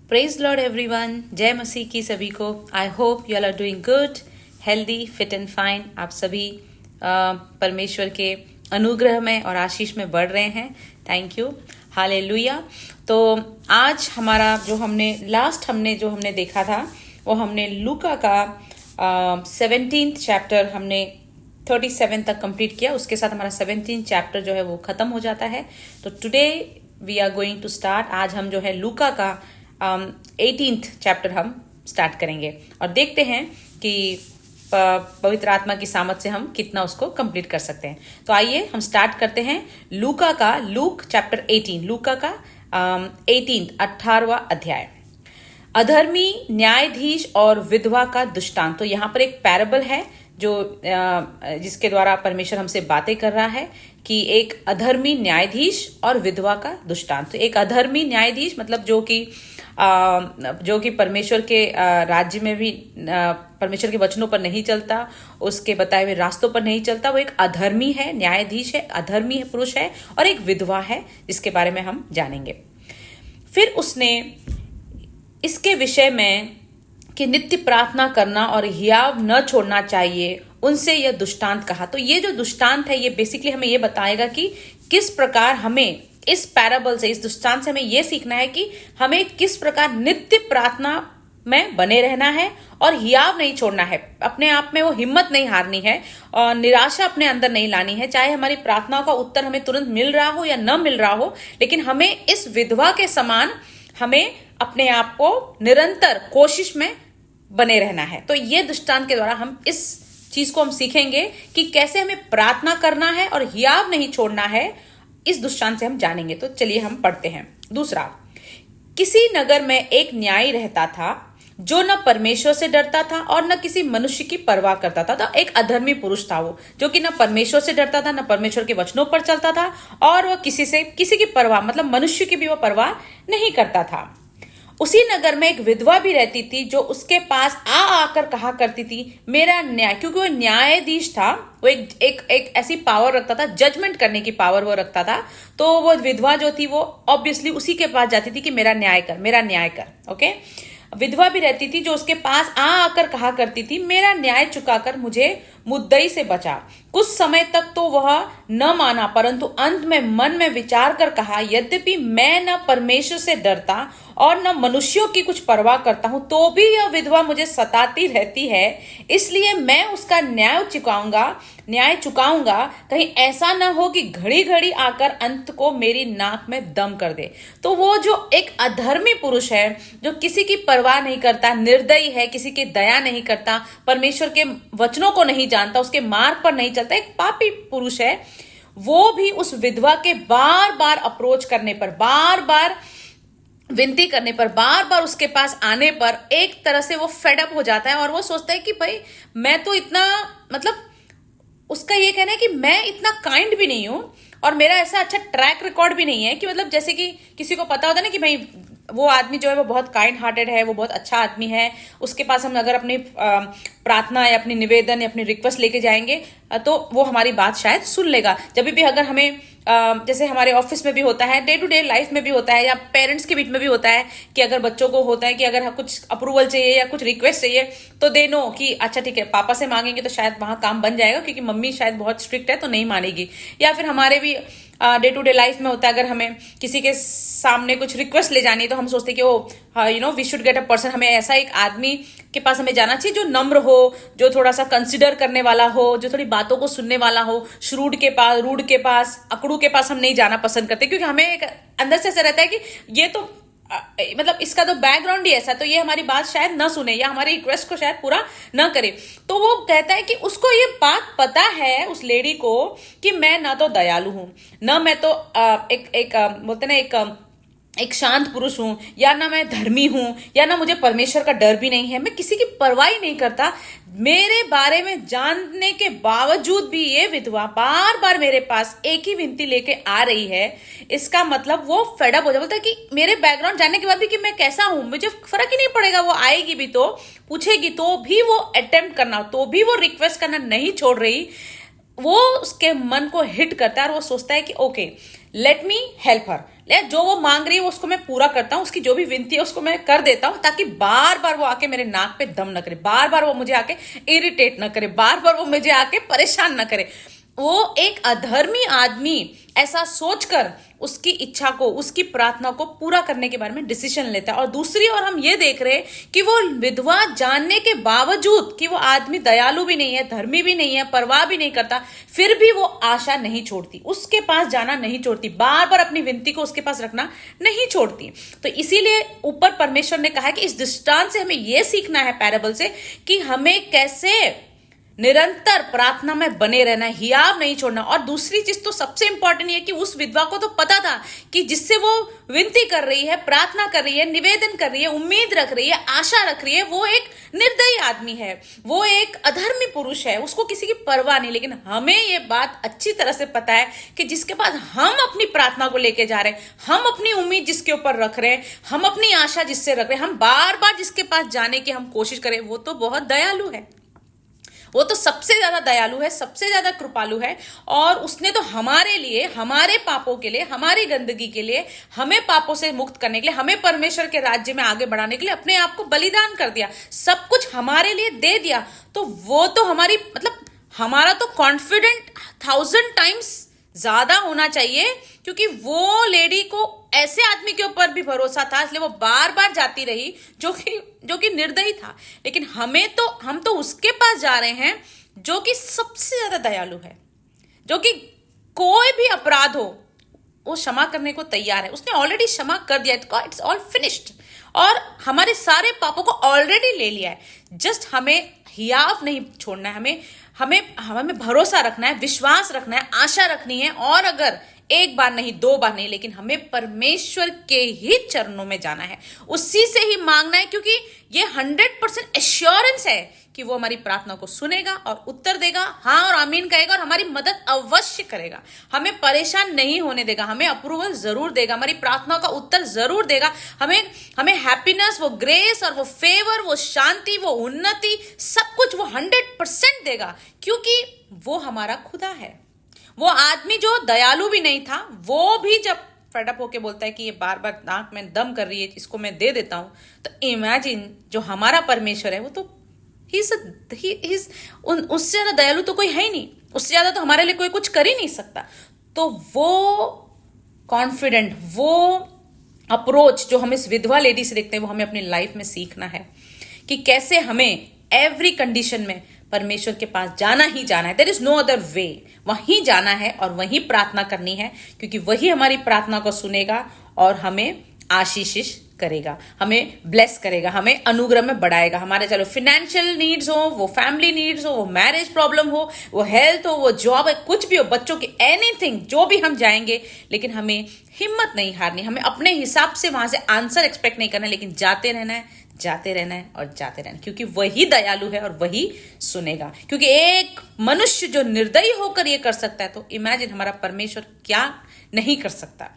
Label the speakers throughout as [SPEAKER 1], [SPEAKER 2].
[SPEAKER 1] Praise Lord everyone, जय मसीह की सभी को। I hope you all are doing good, healthy, fit and fine. आप सभी परमेश्वर के अनुग्रह में और आशीष में बढ़ रहे हैं। Thank you, hallelujah. तो आज हमारा जो हमने देखा था वो हमने लूका का 17th चैप्टर हमने 37 तक कंप्लीट किया। उसके साथ हमारा 17th चैप्टर जो है वो खत्म हो जाता है। तो today we are going to start. आज हम जो है लूका का 18th चैप्टर हम स्टार्ट करेंगे और देखते हैं कि पवित्र आत्मा की सामर्थ से हम कितना उसको कंप्लीट कर सकते हैं। तो आइए हम स्टार्ट करते हैं लूक चैप्टर 18, लूका का 18वां अध्याय। अधर्मी न्यायाधीश और विधवा का दृष्टांत। तो यहाँ पर एक पैराबल है जो जिसके द्वारा परमेश्वर हमसे बातें कर रहा है कि एक अधर्मी न्यायाधीश और विधवा का दृष्टांत। तो एक अधर्मी न्यायाधीश मतलब जो कि परमेश्वर के राज्य में भी परमेश्वर के वचनों पर नहीं चलता, उसके बताए हुए रास्तों पर नहीं चलता, वो एक अधर्मी है, न्यायाधीश है, अधर्मी है, पुरुष है। और एक विधवा है जिसके बारे में हम जानेंगे। फिर उसने इसके विषय में कि नित्य प्रार्थना करना और हियाव न छोड़ना चाहिए, उनसे यह दुष्टांत कहा। तो ये जो दुष्टांत है ये बेसिकली हमें ये बताएगा कि किस प्रकार हमें इस पैराबल से, इस दुष्टांत से हमें ये सीखना है कि हमें किस प्रकार नित्य प्रार्थना में बने रहना है और हियाव नहीं छोड़ना है। अपने आप में वो हिम्मत नहीं हारनी है और निराशा अपने अंदर नहीं लानी है। चाहे हमारी प्रार्थनाओं का उत्तर हमें तुरंत मिल रहा हो या न मिल रहा हो, लेकिन हमें इस विधवा के समान हमें अपने आप को निरंतर कोशिश में बने रहना है। तो ये दृष्टांत के द्वारा हम इस चीज को हम सीखेंगे कि कैसे हमें प्रार्थना करना है और हियाव नहीं छोड़ना है। इस दृष्टांत से हम जानेंगे। तो चलिए हम पढ़ते हैं। दूसरा, किसी नगर में एक न्यायी रहता था जो न परमेश्वर से डरता था और न किसी मनुष्य की परवाह करता था। तो एक अधर्मी पुरुष था वो, जो कि न परमेश्वर से डरता था, न परमेश्वर के वचनों पर चलता था, और वह किसी की परवाह मतलब मनुष्य की भी वो परवाह नहीं करता था। उसी नगर में एक विधवा भी रहती थी जो उसके पास आकर कहा करती थी, मेरा न्याय, क्योंकि वो न्यायाधीश था, वो एक ऐसी पावर रखता था, जजमेंट करने की पावर वो रखता था। तो वो विधवा जो थी वो ऑब्वियसली उसी के पास जाती थी कि मेरा न्याय कर। ओके, विधवा भी रहती थी जो उसके पास आकर कहा करती थी, मेरा न्याय चुकाकर मुझे मुद्दई से बचा। कुछ समय तक तो वह न माना, परंतु अंत में मन में विचार कर कहा, यद्यपि मैं न परमेश्वर से डरता और न मनुष्यों की कुछ परवाह करता हूं, तो भी यह विधवा मुझे सताती रहती है। इसलिए मैं उसका न्याय चुकाऊंगा। कहीं ऐसा न हो कि घड़ी घड़ी आकर अंत को मेरी नाक में दम कर दे। तो वो जो एक अधर्मी पुरुष है, जो किसी की परवाह नहीं करता, निर्दयी है, किसी की दया नहीं करता, परमेश्वर के वचनों को नहीं जानता, उसके मार्ग पर नहीं चलता, एक पापी पुरुष है, वो भी उस विधवा के बार बार अप्रोच करने पर, बार बार विनती करने पर, बार बार उसके पास आने पर एक तरह से वो फेडअप हो जाता है और वो सोचता है कि भाई मैं तो इतना, मतलब उसका ये कहना है कि मैं इतना काइंड भी नहीं हूं और मेरा ऐसा अच्छा ट्रैक रिकॉर्ड भी नहीं है कि मतलब जैसे कि किसी को पता होता है ना कि भाई वो आदमी जो है वो बहुत काइंड हार्टेड है, वो बहुत अच्छा आदमी है, उसके पास हम अगर अपनी प्रार्थना या अपनी निवेदन या अपनी रिक्वेस्ट लेके जाएंगे तो वो हमारी बात शायद सुन लेगा। जब भी अगर हमें जैसे हमारे ऑफिस में भी होता है, डे टू डे लाइफ में भी होता है, या पेरेंट्स के बीच में भी होता है कि अगर बच्चों को होता है कि अगर कुछ अप्रूवल चाहिए या कुछ रिक्वेस्ट चाहिए तो दे नो कि अच्छा ठीक है, पापा से मांगेंगे तो शायद वहां काम बन जाएगा, क्योंकि मम्मी शायद बहुत स्ट्रिक्ट है तो नहीं मानेगी। या फिर हमारे भी डे टू डे लाइफ में होता है, अगर हमें किसी के सामने कुछ रिक्वेस्ट ले जानी है तो हम सोचते हैं कि वो we should get a person, हमें ऐसा एक आदमी के पास हमें जाना चाहिए जो नम्र हो, जो थोड़ा सा कंसिडर करने वाला हो, जो थोड़ी बातों को सुनने वाला हो। रूड के पास, अकड़ू के पास हम नहीं जाना पसंद करते, क्योंकि हमें एक अंदर से ऐसा रहता है कि ये तो मतलब इसका तो बैकग्राउंड ही ऐसा, तो ये हमारी बात शायद न सुने या हमारी रिक्वेस्ट को शायद पूरा न करे। तो वो कहता है कि उसको ये बात पता है, उस लेडी को, कि मैं ना तो दयालु हूं, न मैं तो बोलते ना एक शांत पुरुष हूं, या ना मैं धर्मी हूं, या ना मुझे परमेश्वर का डर भी नहीं है, मैं किसी की परवाह ही नहीं करता। मेरे बारे में जानने के बावजूद भी ये विधवा बार बार मेरे पास एक ही विनती लेके आ रही है। इसका मतलब वो फेडअप हो जाता, बोलता है कि मेरे बैकग्राउंड जानने के बाद भी कि मैं कैसा हूं, मुझे फर्क ही नहीं पड़ेगा। वो आएगी भी तो पूछेगी तो भी वो अटेम्प्ट करना, तो भी वो रिक्वेस्ट करना नहीं छोड़ रही। वो उसके मन को हिट करता है और वो सोचता है कि okay, let me help her, ले जो वो मांग रही है वो उसको मैं पूरा करता हूँ, उसकी जो भी विनती है उसको मैं कर देता हूँ, ताकि बार बार वो आके मेरे नाक पे दम न करे, बार बार वो मुझे आके इरिटेट न करे, बार बार वो मुझे आके परेशान न करे। वो एक अधर्मी आदमी ऐसा सोचकर उसकी इच्छा को, उसकी प्रार्थना को पूरा करने के बारे में डिसीजन लेता है। और दूसरी ओर हम ये देख रहे हैं कि वो विधवा जानने के बावजूद कि वो आदमी दयालु भी नहीं है, धर्मी भी नहीं है, परवाह भी नहीं करता, फिर भी वो आशा नहीं छोड़ती, उसके पास जाना नहीं छोड़ती, बार बार अपनी विनती को उसके पास रखना नहीं छोड़ती। तो इसीलिए ऊपर परमेश्वर ने कहा कि इस दृष्टांत से हमें यह सीखना है, पैराबल से, कि हमें कैसे निरंतर प्रार्थना में बने रहना, हियाव नहीं छोड़ना। और दूसरी चीज तो सबसे इंपॉर्टेंट है कि उस विधवा को तो पता था कि जिससे वो विनती कर रही है, प्रार्थना कर रही है, निवेदन कर रही है, उम्मीद रख रही है, आशा रख रही है, वो एक निर्दयी आदमी है, वो एक अधर्मी पुरुष है, उसको किसी की परवाह नहीं। लेकिन हमें ये बात अच्छी तरह से पता है कि जिसके पास हम अपनी प्रार्थना को लेके जा रहे हैं, हम अपनी उम्मीद जिसके ऊपर रख रहे हैं, हम अपनी आशा जिससे रख रहे हैं, हम बार बार जिसके पास जाने की हम कोशिश करें, वो तो बहुत दयालु है, वो तो सबसे ज्यादा दयालु है, सबसे ज्यादा कृपालु है। और उसने तो हमारे लिए, हमारे पापों के लिए, हमारी गंदगी के लिए, हमें पापों से मुक्त करने के लिए, हमें परमेश्वर के राज्य में आगे बढ़ाने के लिए अपने आप को बलिदान कर दिया, सब कुछ हमारे लिए दे दिया। तो वो तो हमारी, मतलब हमारा तो कॉन्फिडेंट 1000 टाइम्स ज्यादा होना चाहिए, क्योंकि वो लेडी को ऐसे आदमी के ऊपर भी भरोसा था, इसलिए वो बार बार जाती रही, जो कि निर्दयी था। लेकिन हम तो उसके पास जा रहे हैं जो कि सबसे ज्यादा दयालु है, जो कि कोई भी अपराध हो वो क्षमा करने को तैयार है, उसने ऑलरेडी क्षमा कर दिया, इट्स ऑल फिनिश्ड, और हमारे सारे पापों को ऑलरेडी ले लिया है। जस्ट हमें हियाव नहीं छोड़ना है, हमें भरोसा रखना है, विश्वास रखना है, आशा रखनी है। और अगर एक बार नहीं, 2 बार नहीं, लेकिन हमें परमेश्वर के ही चरणों में जाना है, उसी से ही मांगना है, क्योंकि ये 100% एश्योरेंस है कि वो हमारी प्रार्थना को सुनेगा और उत्तर देगा, हाँ और आमीन कहेगा, और हमारी मदद अवश्य करेगा, हमें परेशान नहीं होने देगा, हमें अप्रूवल जरूर देगा, हमारी प्रार्थना का उत्तर जरूर देगा, हमें हैप्पीनेस, वो ग्रेस और वो फेवर, वो शांति, वो उन्नति, सब कुछ वो 100% देगा, क्योंकि वो हमारा खुदा है। वो आदमी जो दयालु भी नहीं था, वो भी जब फेडअप होके बोलता है कि ये बार बार नाक में दम कर रही है, इसको मैं दे देता हूं, तो इमेजिन जो हमारा परमेश्वर है वो तो उससे ज्यादा दयालु तो कोई है ही नहीं, उससे ज्यादा तो हमारे लिए कोई कुछ कर ही नहीं सकता। तो वो कॉन्फिडेंट, वो अप्रोच जो हम इस विधवा लेडी से देखते हैं, वो हमें अपनी लाइफ में सीखना है कि कैसे हमें एवरी कंडीशन में परमेश्वर के पास जाना ही जाना है। There is no other way, वहीं जाना है और वहीं प्रार्थना करनी है, क्योंकि वही हमारी प्रार्थना को सुनेगा और हमें आशीषिश करेगा, हमें ब्लेस करेगा, हमें अनुग्रह में बढ़ाएगा। हमारे चलो फाइनेंशियल नीड्स हो, वो फैमिली नीड्स हो, वो मैरिज प्रॉब्लम हो, वो हेल्थ हो, वो जॉब है, कुछ भी हो, बच्चों की एनीथिंग, जो भी हम जाएंगे, लेकिन हमें हिम्मत नहीं हारनी, हमें अपने हिसाब से वहां से आंसर एक्सपेक्ट नहीं करना, लेकिन जाते रहना है, जाते रहना है और जाते रहना है, क्योंकि वही दयालु है और वही सुनेगा। क्योंकि एक मनुष्य जो निर्दयी होकर ये कर सकता है, तो इमेजिन हमारा परमेश्वर क्या नहीं कर सकता।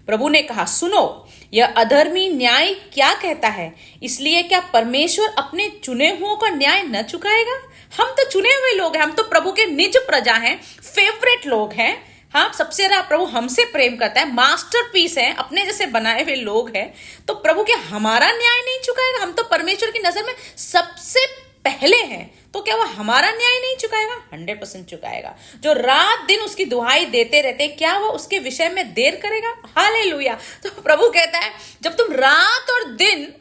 [SPEAKER 1] प्रभु ने कहा, सुनो यह अधर्मी न्याय क्या कहता है, इसलिए क्या परमेश्वर अपने चुने हुओं का न्याय न चुकाएगा? हम तो चुने हुए लोग हैं, हम तो प्रभु के निज प्रजा हैं, फेवरेट लोग हैं। हाँ, सबसे ज्यादा प्रभु हमसे प्रेम करता है, मास्टरपीस है, अपने जैसे बनाए हुए लोग हैं। तो प्रभु क्या हमारा न्याय नहीं चुकाएगा? हम तो परमेश्वर की नजर में सबसे पहले हैं, तो क्या वो हमारा न्याय नहीं चुकाएगा? 100% चुकाएगा। जो रात दिन उसकी दुहाई देते रहते, क्या वो उसके विषय में देर करेगा? हालेलुया। तो प्रभु कहता है, जब तुम रात और दिन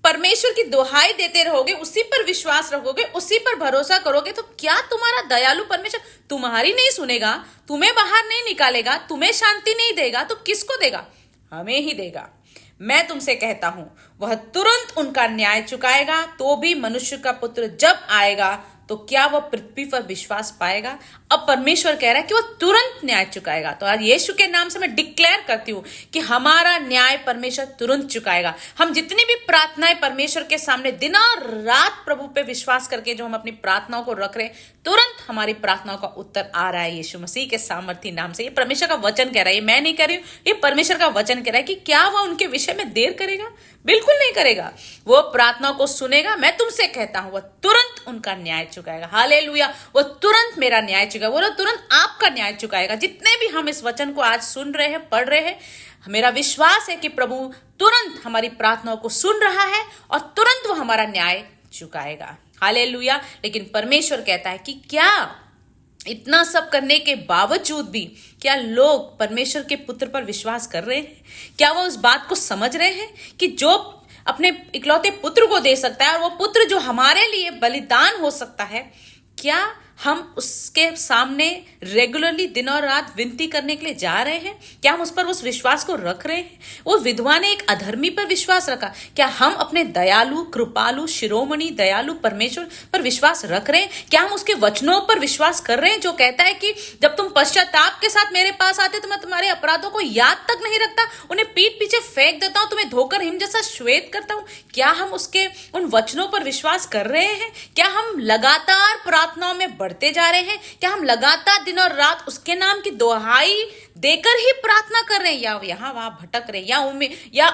[SPEAKER 1] परमेश्वर की दुहाई देते रहोगे, उसी पर विश्वास रखोगे, उसी पर भरोसा करोगे, तो क्या तुम्हारा दयालु परमेश्वर तुम्हारी नहीं सुनेगा, तुम्हें बाहर नहीं निकालेगा, तुम्हें शांति नहीं देगा? तो किसको देगा? हमें ही देगा। मैं तुमसे कहता हूं, वह तुरंत उनका न्याय चुकाएगा। तो भी मनुष्य का पुत्र जब आएगा, तो क्या वह पृथ्वी पर विश्वास पाएगा? अब परमेश्वर कह रहा है कि वह तुरंत न्याय चुकाएगा। तो आज यीशु के नाम से मैं डिक्लेयर करती हूं कि हमारा न्याय परमेश्वर तुरंत चुकाएगा। हम जितनी भी प्रार्थनाएं परमेश्वर के सामने दिन और रात प्रभु पे विश्वास करके जो हम अपनी प्रार्थनाओं को रख रहे हैं, तुरंत हमारी प्रार्थनाओं का उत्तर आ रहा है यीशु मसीह के सामर्थी नाम से। ये परमेश्वर का वचन कह रहा है, ये मैं नहीं कह रही हूं, ये परमेश्वर का वचन कह रहा है कि क्या वह उनके विषय में देर करेगा? बिल्कुल नहीं करेगा। वो प्रार्थनाओं को सुनेगा। मैं तुमसे कहता हूं, वह तुरंत तुरंत उनका न्याय चुकाएगा। हालेलुया, वो तुरंत मेरा न्याय चुकाएगा, वो तुरंत आपका न्याय चुकाएगा। जितने भी हम इस वचन को आज सुन रहे हैं, पढ़ रहे हैं, मेरा विश्वास है कि प्रभु तुरंत हमारी प्रार्थनाओं को सुन रहा है और तुरंत वो हमारा न्याय चुकाएगा। हालेलुया। लेकिन परमेश्वर कहता है कि क्या इतना सब करने के बावजूद भी क्या लोग परमेश्वर के पुत्र पर विश्वास कर रहे हैं? क्या वो उस बात को समझ रहे हैं कि जो अपने इकलौते पुत्र को दे सकता है और वो पुत्र जो हमारे लिए बलिदान हो सकता है, क्या हम उसके सामने रेगुलरली दिन और रात विनती करने के लिए जा रहे हैं? क्या हम उस पर उस विश्वास को रख रहे हैं? वो विधवा ने एक अधर्मी पर विश्वास रखा, क्या हम अपने दयालु, कृपालु, शिरोमणि, दयालु परमेश्वर पर विश्वास रख रहे हैं? क्या हम उसके वचनों पर विश्वास कर रहे हैं जो कहता है कि जब तुम पश्चाताप के साथ मेरे पास आते तो मैं तुम्हारे अपराधों को याद तक नहीं रखता, उन्हें पीठ पीछे फेंक देता हूं, तुम्हें धोकर हिम जैसा श्वेत करता हूं? क्या हम उसके उन वचनों पर विश्वास कर रहे हैं? क्या हम लगातार प्रार्थनाओं में बढ़ते जा रहे हैं? क्या हम लगातार दिन और रात उसके नाम की दुहाई देकर ही प्रार्थना कर रहे हैं, या यहाँ वहां भटक रहे हैं, या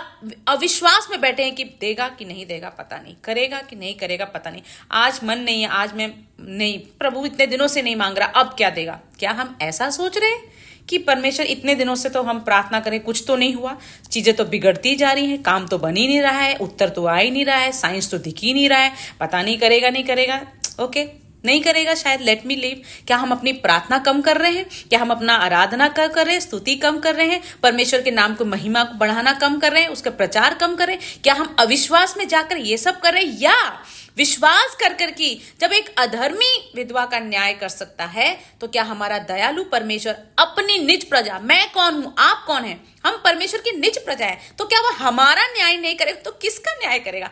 [SPEAKER 1] अविश्वास में बैठे हैं कि देगा कि नहीं देगा पता नहीं, करेगा कि नहीं करेगा पता नहीं, आज मन नहीं है, आज मैं नहीं, प्रभु इतने दिनों से नहीं मांग रहा, अब क्या देगा? क्या हम ऐसा सोच रहे हैं कि परमेश्वर इतने दिनों से तो हम प्रार्थना करें, कुछ तो नहीं हुआ, चीजें तो बिगड़ती जा रही हैं, काम तो बन ही नहीं रहा है, उत्तर तो आ ही नहीं रहा है, साइंस तो दिख ही नहीं रहा है, पता नहीं करेगा नहीं करेगा, ओके नहीं करेगा शायद, लेट मी लीव। क्या हम अपनी प्रार्थना कम कर रहे हैं? क्या हम अपना आराधना कर रहे हैं, स्तुति कम कर रहे हैं, परमेश्वर के नाम को महिमा को बढ़ाना कम कर रहे हैं, उसका प्रचार कम कर रहे हैं? क्या हम अविश्वास में जाकर ये सब कर रहे हैं, या विश्वास कर कर कि जब एक अधर्मी विधवा का न्याय कर सकता है तो क्या हमारा दयालु परमेश्वर अपनी निज प्रजा, मैं कौन हूं, आप कौन है, हम परमेश्वर की निज प्रजा है, तो क्या वह हमारा न्याय नहीं करेगा तो किसका न्याय करेगा?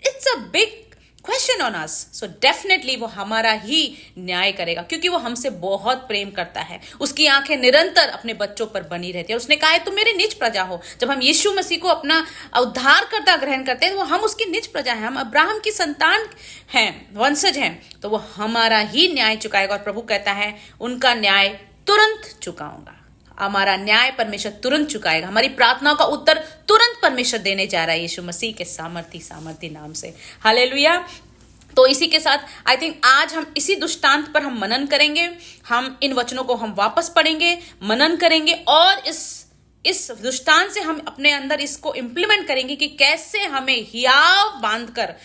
[SPEAKER 1] It's a big question on us. So definitely वो हमारा ही न्याय करेगा, क्योंकि वो हमसे बहुत प्रेम करता है, उसकी आंखें निरंतर अपने बच्चों पर बनी रहती है। उसने कहा है तुम मेरी निज प्रजा हो। जब हम यीशु मसीह को अपना उद्धारकर्ता ग्रहण करते हैं तो वो हम उसकी निज प्रजा है, हम अब्राहम की संतान हैं, वंशज हैं, तो वो हमारा ही न्याय चुकाएगा। और प्रभु कहता है उनका न्याय तुरंत चुकाऊंगा। हमारा न्याय परमेश्वर तुरंत चुकाएगा, हमारी प्रार्थनाओं का उत्तर तुरंत परमेश्वर देने जा रहा है यीशु मसीह के सामर्थी नाम से। हालेलुया। तो इसी के साथ आई थिंक आज हम इसी दृष्टांत पर हम मनन करेंगे, हम इन वचनों को हम वापस पढ़ेंगे, मनन करेंगे और इस दृष्टांत से हम अपने अंदर इसको इंप्लीमेंट करेंगे कि कैसे हमें हियाव बांधकर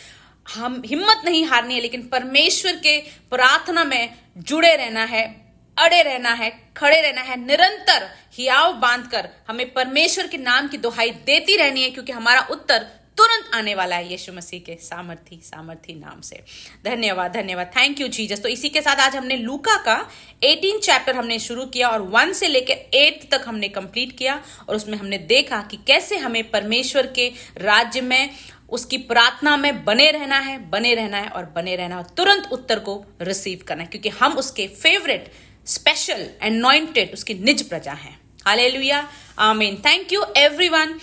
[SPEAKER 1] हम हिम्मत नहीं हारनी है, लेकिन परमेश्वर के प्रार्थना में जुड़े रहना है, अड़े रहना है, खड़े रहना है, निरंतर हियाव बांधकर हमें परमेश्वर के नाम की दुहाई देती रहनी है, क्योंकि हमारा उत्तर तुरंत आने वाला है यीशु मसीह के सामर्थी नाम से। धन्यवाद, थैंक यू जीसस। तो इसी के साथ आज हमने लूका का 18 चैप्टर हमने शुरू किया और 1 से लेकर 8 तक हमने कंप्लीट किया, और उसमें हमने देखा कि कैसे हमें परमेश्वर के राज्य में उसकी प्रार्थना में बने रहना है और तुरंत उत्तर को रिसीव करना है, क्योंकि हम उसके फेवरेट, स्पेशल, एनॉइंटेड, उसकी निज प्रजा हैं। हालेलुया, आमीन। थैंक यू एवरीवन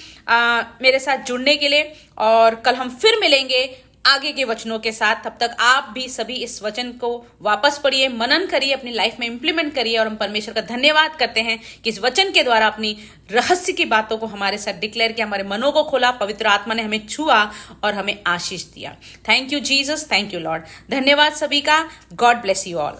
[SPEAKER 1] मेरे साथ जुड़ने के लिए, और कल हम फिर मिलेंगे आगे के वचनों के साथ। तब तक आप भी सभी इस वचन को वापस पढ़िए, मनन करिए, अपनी लाइफ में इंप्लीमेंट करिए, और हम परमेश्वर का धन्यवाद करते हैं कि इस वचन के द्वारा अपनी रहस्य की बातों को हमारे साथ डिक्लेयर किया, हमारे मनों को खोला, पवित्र आत्मा ने हमें छुआ और हमें आशीष दिया। Thank you Jesus, thank you Lord. धन्यवाद सभी का। God bless you all.